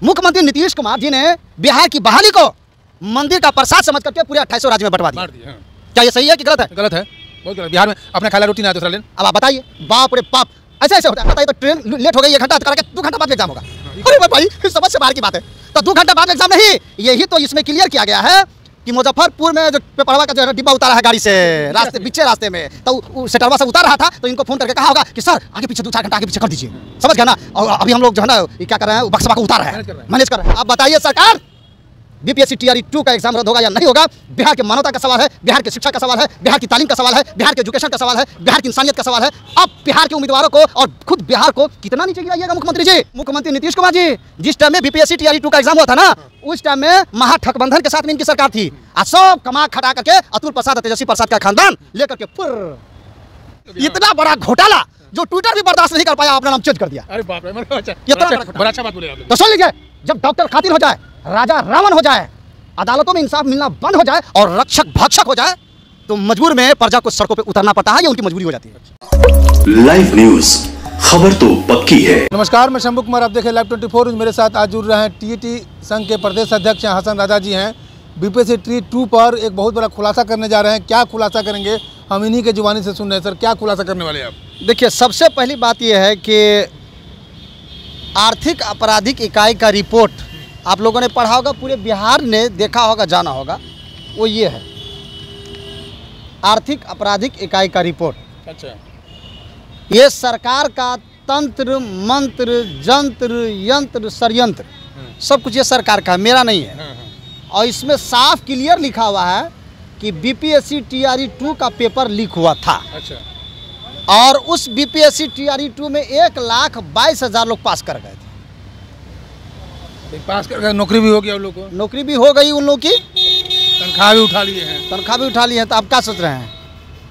मुख्यमंत्री नीतीश कुमार जी ने बिहार की बहाली को मंदिर का प्रसाद समझ करके पूरे 28 राज्य में बंटवा दिया। क्या ये सही है कि गलत है? गलत है, बहुत गलत। बिहार में अपना खाला रोटी ना दूसरा लेन। अब आप बताइए, बाप रे बाप, ऐसे ऐसे होता है। बताइए तो ट्रेन लेट हो गई 1 घंटा, करके 2 घंटा बाद एग्जाम होगा। अरे भाई समझ से बाहर की बात है। तो 2 घंटा बाद एग्जाम नहीं, यही तो इसमें क्लियर किया गया है कि मुजफ्फरपुर में जो पेपरवा का जो डिब्बा उतारा है गाड़ी से रास्ते पीछे रास्ते में, तो सेटरवा से उतार रहा था, तो इनको फोन करके कहा होगा कि सर आगे पीछे 2-4 घंटा आगे पीछे कर दीजिए। समझ गया ना? और अभी हम लोग जो है ना क्या कर रहे हैं, बक्सवा को उतार रहे हैं, मैनेज कर रहे हैं। अब बताइए सरकार, बीपीएससी टीआरई 2 का एग्जाम रद्द होगा या नहीं होगा? बिहार की मानवता का सवाल है, बिहार की शिक्षा का सवाल है, बिहार की तालीम का सवाल है, बिहार के एजुकेशन का सवाल है, बिहार की इंसानियत का सवाल है। अब बिहार के उम्मीदवारों को और खुद बिहार को कितना नीचे गिराइएगा मुख्यमंत्री जी? मुख्यमंत्री नीतीश कुमार जी जिस टाइम में बीपीएससी टीआरई 2 का एग्जाम हुआ था ना, उस टाइम में महाठगबंधन के साथ में इनकी सरकार थी। आज सब कमा खटा करके अतुल प्रसाद और तेजस्वी प्रसाद का खानदान लेकर के फिर इतना बड़ा घोटाला जो ट्विटर भी बर्दाश्त नहीं कर पाया, अपना नाम चेंज कर दिया। अरे बाप रे, बड़ा अच्छा बात बोले आपने। तो सुन लीजिए, जब डॉक्टर कातिल हो जाए, राजा रावण हो जाए, अदालतों में इंसाफ मिलना बंद हो जाए और रक्षक भक्षक हो जाए, तो मजबूर में प्रजा को सड़कों पे उतरना पड़ता है, ये उनकी मजबूरी हो जाती है। लाइव न्यूज, खबर तो पक्की है। नमस्कार, मैं शंभू कुमार, आप देखें लाइव 24। मेरे साथ आज जुड़ रहे हैं टीईटी संघ के प्रदेश अध्यक्ष हसन राजा जी हैं। बीपीएससी टीआरई 2 पर एक बहुत बड़ा खुलासा करने जा रहे हैं। क्या खुलासा करेंगे, हम इन्हीं के जुबानी से सुन रहे हैं। सर, क्या खुलासा करने वाले हैं आप? देखिए, सबसे पहली बात यह है कि आर्थिक आपराधिक इकाई का रिपोर्ट आप लोगों ने पढ़ा होगा, पूरे बिहार ने देखा होगा, जाना होगा। वो ये है आर्थिक आपराधिक इकाई का रिपोर्ट। अच्छा। ये सरकार का तंत्र मंत्र जंत्र यंत्र षड्यंत्र सब कुछ ये सरकार का है, मेरा नहीं है। और इसमें साफ क्लियर लिखा हुआ है कि बीपीएससी टीआरई 2 का पेपर लीक हुआ था। अच्छा। और उस बीपीएससी टीआरई 2 में 1,22,000 लोग पास कर गए थे। पास कर गए, नौकरी भी हो गया उन लोगों को। नौकरी भी हो गई उन लोगों की, तनख्वाह भी उठा लिए हैं। तनख्वाह भी उठा ली है। तो आप क्या सोच रहे हैं,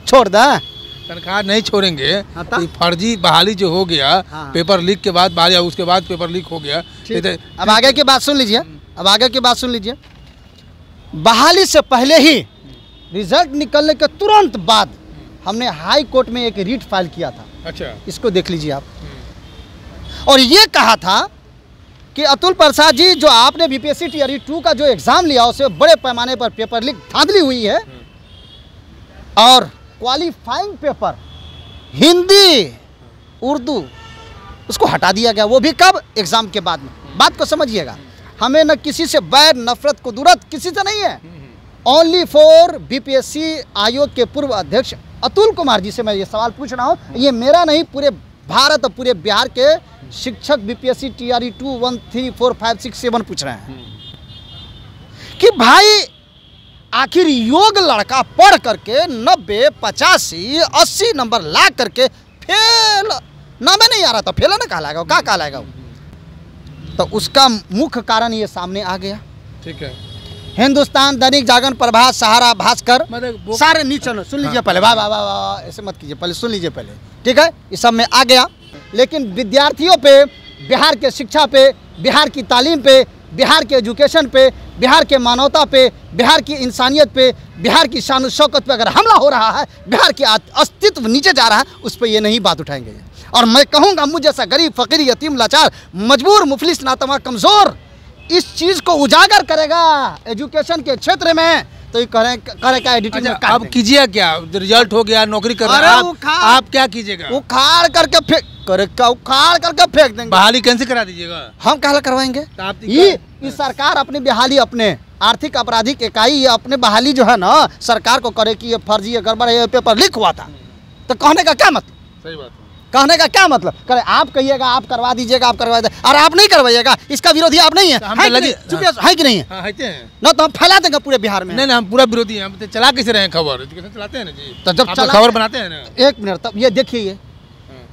छोड़ दें? तनख्वाह नहीं छोड़ेंगे। हाँ, तो फर्जी बहाली जो हो गया, हाँ। पेपर लीक के बाद बहाली, उसके बाद पेपर लीक हो गया। अब आगे की बात सुन लीजिए, अब आगे की बात सुन लीजिए। बहाली से पहले ही, रिजल्ट निकलने के तुरंत बाद हमने हाई कोर्ट में एक रीट फाइल किया था। अच्छा। इसको देख लीजिए आप। और ये कहा था कि अतुल प्रसाद जी, जो आपने बीपीएससी टीआरई 2 का जो एग्जाम लिया, उससे बड़े पैमाने पर पेपर लीक धांधली हुई है। और क्वालिफाइंग पेपर हिंदी उर्दू उसको हटा दिया गया, वो भी कब? एग्जाम के बाद में। बात को समझिएगा, हमें न किसी से बैर नफरत कुदरत किसी से नहीं है। ओनली फॉर बीपीएससी आयोग के पूर्व अध्यक्ष अतुल कुमार जी से मैं ये सवाल पूछ रहा हूँ। ये मेरा नहीं, पूरे भारत और पूरे बिहार के शिक्षक बीपीएससी टीआरई 2 1 3 4 5 6 7 पूछ रहे हैं कि भाई आखिर योग लड़का पढ़ करके 90 85 80 नंबर ला करके फेल नामे नहीं आ रहा था, फेल ना कहलाएगा, क्या कहलाएगा वो? तो उसका मुख्य कारण ये सामने आ गया। ठीक है। हिंदुस्तान, दैनिक जागरण, प्रभात, सहारा, भास्कर, सारे नीचे सुन लीजिए। पहले वाह वाह वाह वाह ऐसे मत कीजिए, पहले सुन लीजिए पहले, ठीक है? इस सब में आ गया। लेकिन विद्यार्थियों पे, बिहार के शिक्षा पे, बिहार की तालीम पे, बिहार के एजुकेशन पे, बिहार के मानवता पे, बिहार की इंसानियत पे, बिहार की शान शौकत पे अगर हमला हो रहा है, बिहार के अस्तित्व नीचे जा रहा है, उस पर ये नहीं बात उठाएंगे। और मैं कहूँगा, मुझ जैसा गरीब फकीर यतीम लाचार मजबूर मुफलिस नातमा कमज़ोर इस चीज़ को उजागर करेगा एजुकेशन के क्षेत्र में, तो ये करेगा एडिटिंग। अब कीजिए क्या? रिजल्ट हो गया, नौकरी कर रहे हैं आप क्या कीजिएगा? उखाड़ करके फेंक करेगा, उखाड़ करके फेंक देंगे। बहाली कैंसिल करा दीजिएगा। हम कहला करवाएंगे? ये सरकार अपनी बहाली, अपने आर्थिक आपराधिक इकाई, ये अपने बहाली जो है ना सरकार को करे कि ये फर्जी है, गड़बड़ है, ये पेपर लीक हुआ था। तो कहने का क्या मतलब? सही बात है। कहने का क्या मतलब? करे आप कहिएगा आप करवा दीजिएगा, आप करवा दीजिएगा, और आप नहीं करवाइएगा, इसका विरोधी आप नहीं है? है कि नहीं है? हाँ, ना तो हम फैला देंगे पूरे बिहार में। नहीं, हम पूरा विरोधी हैं। हम तो चला कैसे रहे हैं खबर? एजुकेशन चलाते हैं ना जी। तो जब खबर बनाते हैं ना। 1 मिनट, तब ये देखिए,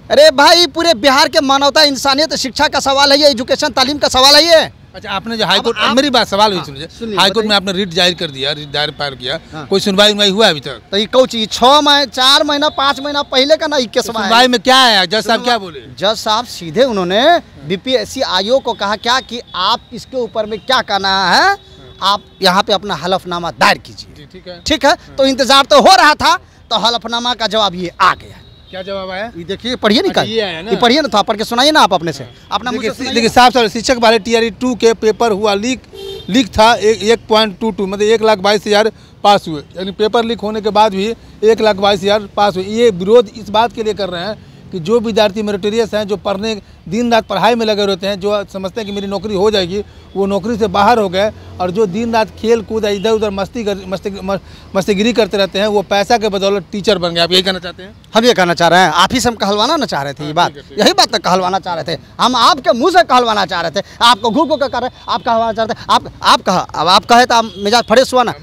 अरे भाई पूरे बिहार के मानवता, इंसानियत, शिक्षा का सवाल है ये, एजुकेशन तालीम का सवाल है ये। अच्छा, आपने जो हाईकोर्ट, मेरी बात सवाल हुई सुनिए, हाईकोर्ट में आपने रिट जाहिर कर दिया, रिट दायर पार किया, कोई सुनवाई हुआ अभी तक? तो ये कौन चीज 4 महीना 5 महीना पहले का ना ये सुनवाई में क्या है? जज साहब क्या बोले? जज साहब सीधे उन्होंने बीपीएससी आयोग को कहा क्या कि आप इसके ऊपर में क्या करना है, आप यहाँ पे अपना हलफनामा दायर कीजिए। ठीक है, ठीक है। तो इंतजार तो हो रहा था, तो हलफनामा का जवाब ये आ गया। क्या जवाब आया? ये देखिए, पढ़िए नहीं, अच्छा, ये आया ना? ये पढ़िए ना, तो आप पढ़ के सुनाइए ना, आप अपने से अपना मुझे सुनाइए। देखिए साफ साफ शिक्षक वाले TRE 2 के पेपर हुआ लीक था 1.22 मतलब 1,22,000 पास हुए, यानी पेपर लीक होने के बाद भी 1,22,000 पास हुए। ये विरोध इस बात के लिए कर रहे हैं कि जो विद्यार्थी मेरिटोरियस हैं, जो पढ़ने दिन रात पढ़ाई में लगे रहते हैं, जो समझते हैं कि मेरी नौकरी हो जाएगी, वो नौकरी से बाहर हो गए, और जो दिन रात खेल कूद इधर उधर मस्तीगिरी करते रहते हैं, वो पैसा के बदौलत टीचर बन गए। आप यही कहना चाहते हैं? हम ये कहना चाह रहे हैं, आप ही से हम कहलवाना ना चाह रहे थे, ये बात, यही बात तक कहलवाना चाह रहे थे, हम आपके मुंह से कहलवाना चाह रहे थे, आपको घू घू कर रहे, आप कहलवाना चाह रहे थे, आप कहा, अब आप कहे तो आप मिजाज फ्रेश हुआ ना।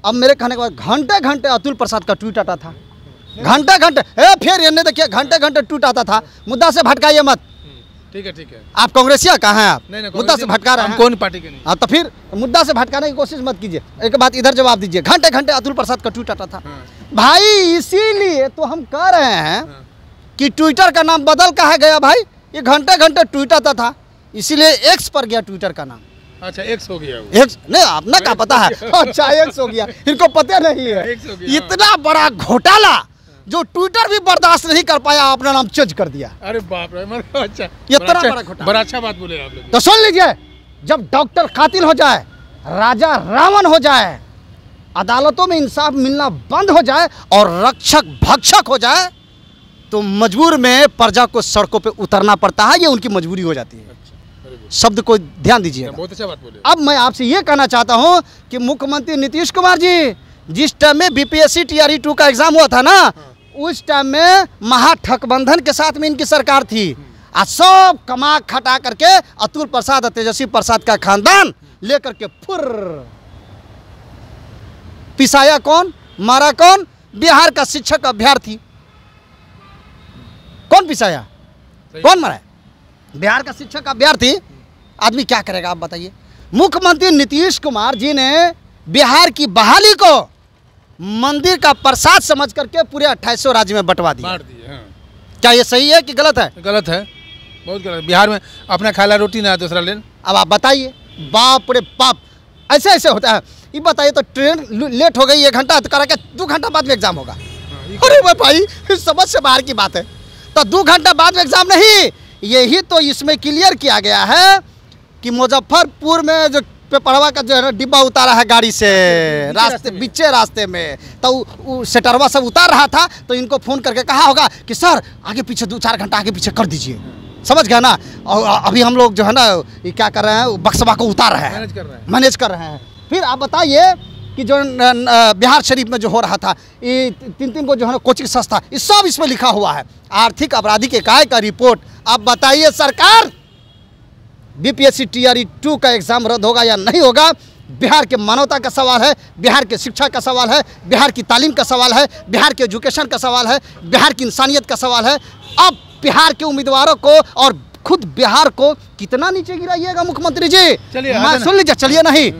अब मेरे कहने के बाद घंटे घंटे अतुल प्रसाद का ट्वीट आता था, घंटे घंटे, फिर ये नहीं देखिए, घंटे घंटे ट्वीट आता था। मुद्दा से भटकाइए मत। ठीक है। आप कांग्रेसिया कहाँ हैं? आप नहीं, मुद्दा से भटका रहे हैं। कौन पार्टी के नहीं? हाँ, तो फिर मुद्दा से भटकाने की कोशिश मत कीजिए। एक बात इधर जवाब दीजिए, घंटे घंटे अतुल प्रसाद का ट्वीट आता था। भाई इसीलिए तो हम कह रहे हैं कि ट्विटर का नाम बदल कहा गया भाई, ये घंटे घंटे ट्वीट आता था, इसीलिए एक्स पर गया ट्विटर का नाम। अच्छा, एक्स हो गया वो। एक्स नहीं, आपने क्या पता है? अच्छा, एक्स हो गया, इनको पता नहीं है। इतना बड़ा घोटाला जो ट्विटर भी बर्दाश्त नहीं कर पाया, अपना नाम चेंज कर दिया। अरे बाप रे, अच्छा, इतना बड़ा घोटाला। बड़ा अच्छा बात बोले आप लोग। तो सुन लीजिए, जब डॉक्टर कातिल हो जाए, राजा रावण हो जाए, अदालतों में इंसाफ मिलना बंद हो जाए और रक्षक भक्षक हो जाए, तो मजबूर में प्रजा को सड़कों पे उतरना पड़ता है। ये उनकी मजबूरी हो जाती है। शब्द को ध्यान दीजिए। बहुत अच्छा बात बोले। अब मैं आपसे ये कहना चाहता हूं कि मुख्यमंत्री नीतीश कुमार जी, जिस टाइम में BPSC TRE 2 का एग्जाम हुआ था ना, उस टाइम में महाठगबंधन के साथ में इनकी सरकार थी, और सब कमा खटा करके अतुल प्रसाद और तेजस्वी प्रसाद का खानदान लेकर के फुर पिसाया कौन, मारा कौन? बिहार का शिक्षक अभ्यर्थी। कौन पिसाया, कौन मारा? बिहार का शिक्षक अभ्यर्थी। आदमी क्या करेगा आप बताइए? मुख्यमंत्री नीतीश कुमार जी ने बिहार की बहाली को मंदिर का प्रसाद समझ करके पूरे 2800 राज्य में बंटवा दिया। क्या ये सही है कि गलत है? गलत है, बहुत गलत। बिहार में अपना खाला रोटी ना दूसरा लेन। अब आप बताइए, बाप रे बाप, ऐसे ऐसे होता है? ये बताइए, तो ट्रेन लेट हो गई 1 घंटा, तो करा के 2 घंटा बाद में एग्जाम होगा। अरे भाई, समझ से बाहर की बात है। तो 2 घंटा बाद में एग्जाम नहीं, यही तो इसमें क्लियर किया गया है कि मुजफ्फरपुर में जो पेपरवा का जो है ना डिब्बा उतारा है गाड़ी से, रास्ते बीचे रास्ते में, तो सेटरवा सब उतार रहा था, तो इनको फोन करके कहा होगा कि सर आगे पीछे 2-4 घंटा आगे पीछे कर दीजिए। समझ गया ना? और अभी हम लोग जो है ना ये क्या कर रहे हैं, बक्सवा को उतार रहे हैं, मैनेज कर रहे हैं। फिर आप बताइए कि जो बिहार शरीफ में जो हो रहा था, ये 3 को जो है ना कोचिंग संस्था, ये सब इसमें लिखा हुआ है। आर्थिक अपराधी इकाई का रिपोर्ट। अब बताइए सरकार, BPSC TRE 2 का एग्जाम रद्द होगा या नहीं होगा? बिहार के मानवता का सवाल है, बिहार के शिक्षा का सवाल है, बिहार की तालीम का सवाल है, बिहार के एजुकेशन का सवाल है, बिहार की इंसानियत का सवाल है। अब बिहार के उम्मीदवारों को और खुद बिहार को कितना नीचे गिराइएगा मुख्यमंत्री जी? मैं सुन लीजिए, चलिए नहीं,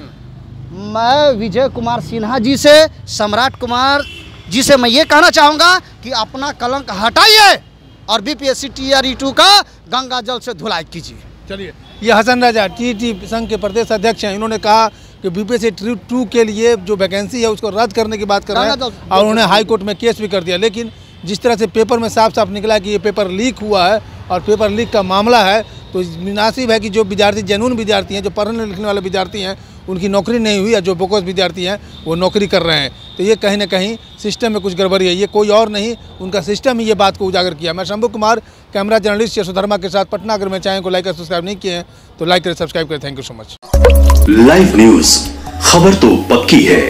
मैं विजय कुमार सिन्हा जी से, सम्राट कुमार जी से मैं ये कहना चाहूँगा कि अपना कलंक हटाइए और BPSC TRE 2 का गंगा जल से धुलाई कीजिए। चलिए, ये हसन राजा TET संघ के प्रदेश अध्यक्ष हैं, इन्होंने कहा कि BPSC TRE 2 के लिए जो वैकेंसी है उसको रद्द करने की बात कर रहे हैं, और उन्होंने हाई कोर्ट में केस भी कर दिया। लेकिन जिस तरह से पेपर में साफ साफ निकला कि ये पेपर लीक हुआ है और पेपर लीक का मामला है, तो मुनासिब है कि जो विद्यार्थी जेन्युइन विद्यार्थी हैं, जो पढ़ने लिखने वाले विद्यार्थी हैं, उनकी नौकरी नहीं हुई, या जो बोकस विद्यार्थी हैं वो नौकरी कर रहे हैं। तो ये कहीं ना कहीं सिस्टम में कुछ गड़बड़ी है। ये कोई और नहीं, उनका सिस्टम ही ये बात को उजागर किया। मैं शंभू कुमार, कैमरा जर्नलिस्ट यशोधर्मा के साथ पटना। अगर मेरे चैनल को लाइक और सब्सक्राइब नहीं किए हैं तो लाइक करें, सब्सक्राइब करें। Thank you so much. Live news, खबर तो पक्की है।